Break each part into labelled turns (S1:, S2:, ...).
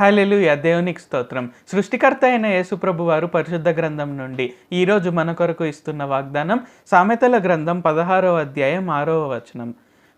S1: హల్లెలూయా! దేవునికి స్తోత్రం. సృష్టికర్త అయిన యేసుప్రభు వారు పరిశుద్ధ గ్రంథం నుండి ఈరోజు మన కొరకు ఇస్తున్న వాగ్దానం సామెతల గ్రంథం 16వ అధ్యాయం 6వ వచనం.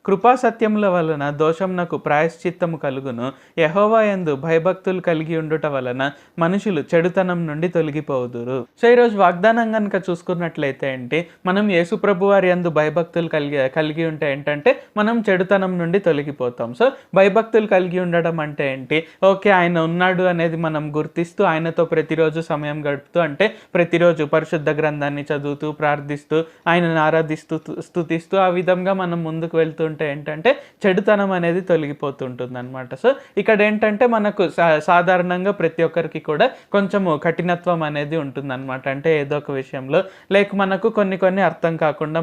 S1: కృపా సత్యముల వలన దోషమునకు ప్రాయశ్చిత్తము కలుగును. యెహోవా యందు భయభక్తులు కలిగి ఉండుట వలన మనుషులు చెడుతనం నుండి తొలగిపోవుదురు. సో ఈరోజు వాగ్దానం కనుక చూసుకున్నట్లయితే ఏంటి, మనం యేసుప్రభు వారి యందు భయభక్తులు కలిగి ఉంటే ఏంటంటే మనం చెడుతనం నుండి తొలగిపోతాం. సో భయభక్తులు కలిగి ఉండడం అంటే ఏంటి, ఓకే ఆయన ఉన్నాడు అనేది మనం గుర్తిస్తూ ఆయనతో ప్రతిరోజు సమయం గడుపుతూ, అంటే ప్రతిరోజు పరిశుద్ధ గ్రంథాన్ని చదువుతూ ప్రార్థిస్తూ ఆయనను ఆరాధిస్తూ స్తుతిస్తూ ఆ విధంగా మనం ముందుకు వెళ్తూ ఏంటంటే చెడుతనం అనేది తొలగిపోతుంటుంది అనమాట. సో ఇక్కడ ఏంటంటే మనకు సాధారణంగా ప్రతి ఒక్కరికి కూడా కొంచెము కఠినత్వం అనేది ఉంటుందన్నమాట. అంటే ఏదో ఒక విషయంలో మనకు కొన్ని అర్థం కాకుండా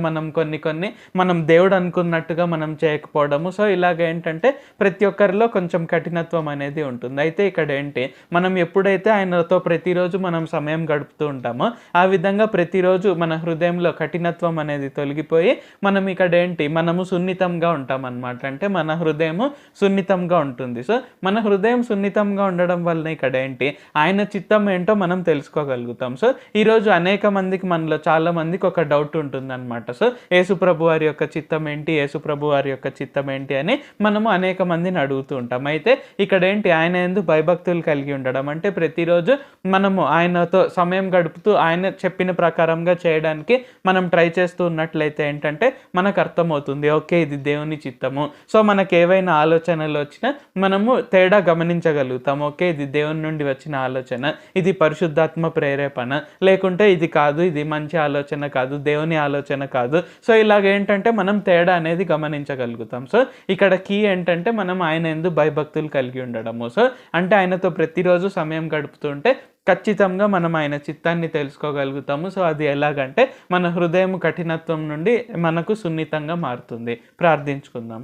S1: మనం దేవుడు అనుకున్నట్టుగా మనం చేయకపోవడము. సో ఇలాగ ఏంటంటే ప్రతి ఒక్కరిలో కొంచెం కఠినత్వం అనేది ఉంటుంది. అయితే ఇక్కడ ఏంటి, మనం ఎప్పుడైతే ఆయనతో ప్రతిరోజు మనం సమయం గడుపుతూ ఉంటామో ఆ విధంగా ప్రతిరోజు మన హృదయంలో కఠినత్వం అనేది తొలగిపోయి మనం ఇక్కడ ఏంటి, మనము సున్నితంగా ఉంటాం అన్నమాట. అంటే మన హృదయము సున్నితంగా ఉంటుంది. సో మన హృదయం సున్నితంగా ఉండడం వల్ల ఇక్కడ ఏంటి, ఆయన చిత్తం ఏంటో మనం తెలుసుకోగలుగుతాం. సో ఈరోజు అనేక మందికి, మనలో చాలా మందికి ఒక డౌట్ ఉంటుంది అనమాట. సో యేసుప్రభు వారి యొక్క చిత్తం ఏంటి, యేసుప్రభు వారి యొక్క చిత్తం ఏంటి అని మనము అనేక మందిని అడుగుతూ ఉంటాం. అయితే ఇక్కడ ఏంటి, ఆయన యందు భయభక్తులు కలిగి ఉండడం అంటే ప్రతిరోజు మనము ఆయనతో సమయం గడుపుతూ ఆయన చెప్పిన ప్రకారంగా చేయడానికి మనం ట్రై చేస్తూ ఉన్నట్లయితే ఏంటంటే మనకు అర్థమవుతుంది, ఓకే ఇది దేవుని చిత్తము. సో మనకు ఏవైనా ఆలోచనలు వచ్చినా మనము తేడా గమనించగలుగుతాం. ఓకే ఇది దేవుని నుండి వచ్చిన ఆలోచన, ఇది పరిశుద్ధాత్మ ప్రేరేపణ, లేకుంటే ఇది కాదు, ఇది మంచి ఆలోచన కాదు, దేవుని ఆలోచన కాదు. సో ఇలాగ ఏంటంటే మనం తేడా అనేది గమనించగలుగుతాం. సో ఇక్కడ కీ ఏంటంటే మనం ఆయన యందు భయభక్తులు కలిగి ఉండడము. సో అంటే ఆయనతో ప్రతిరోజు సమయం గడుపుతుంటే ఖచ్చితంగా మనం ఆయన చిత్తాన్ని తెలుసుకోగలుగుతాము. సో అది ఎలాగంటే మన హృదయం కఠినత్వం నుండి మనకు సున్నితంగా మారుతుంది. ప్రార్థించుకుందాం.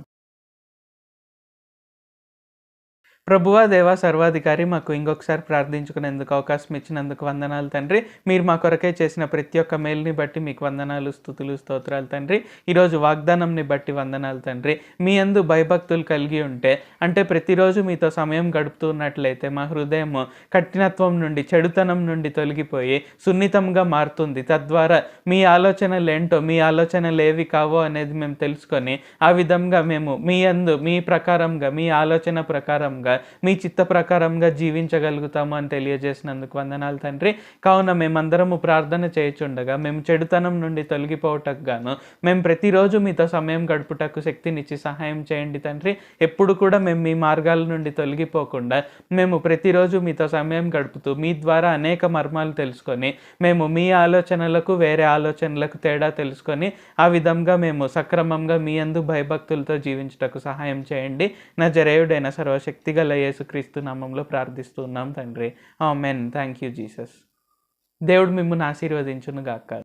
S1: ప్రభువా దేవా సర్వాధికారి, మాకు ఇంకొకసారి ప్రార్థించుకునేందుకు అవకాశం ఇచ్చినందుకు వందనాలు తండ్రి. మీరు మా కొరకే చేసిన ప్రతి ఒక్క మేలుని బట్టి మీకు వందనాలు, స్తుతులు, స్తోత్రాలు తండ్రి. ఈరోజు వాగ్దానంని బట్టి వందనాలు తండ్రి. మీ యందు భయభక్తులు కలిగి ఉంటే, అంటే ప్రతిరోజు మీతో సమయం గడుపుతూ ఉన్నట్లయితే మా హృదయం కఠినత్వం నుండి, చెడుతనం నుండి తొలగిపోయి సున్నితంగా మారుతుంది. తద్వారా మీ ఆలోచనలు ఏంటో, మీ ఆలోచనలు ఏవి కావో అనేది మేము తెలుసుకొని ఆ విధంగా మేము మీ యందు, మీ ప్రకారంగా, మీ ఆలోచన ప్రకారంగా, మీ చిత్త ప్రకారంగా జీవించగలుగుతాము అని తెలియజేసినందుకు వందనాలు తండ్రి. కావున మేమందరము ప్రార్థన చేయుచుండగా మేము చెడుతనం నుండి తొలగిపోవటకు గాను మేము ప్రతిరోజు మీతో సమయం గడుపుటకు శక్తినిచ్చి సహాయం చేయండి తండ్రి. ఎప్పుడు కూడా మేము మీ మార్గాల నుండి తొలగిపోకుండా మేము ప్రతిరోజు మీతో సమయం గడుపుతూ మీ ద్వారా అనేక మర్మాలు తెలుసుకొని మేము మీ ఆలోచనలకు వేరే ఆలోచనలకు తేడా తెలుసుకొని ఆ విధంగా మేము సక్రమంగా మీ యందు భయభక్తులతో జీవించుటకు సహాయం చేయండి. నజరేయుడైన సర్వశక్తిగల యేసుక్రీస్తు నామములో ప్రార్థిస్తున్నాం తండ్రి. ఆమేన్. Thank you Jesus. దేవుడు మిమ్మల్ని ఆశీర్వదించును గాక.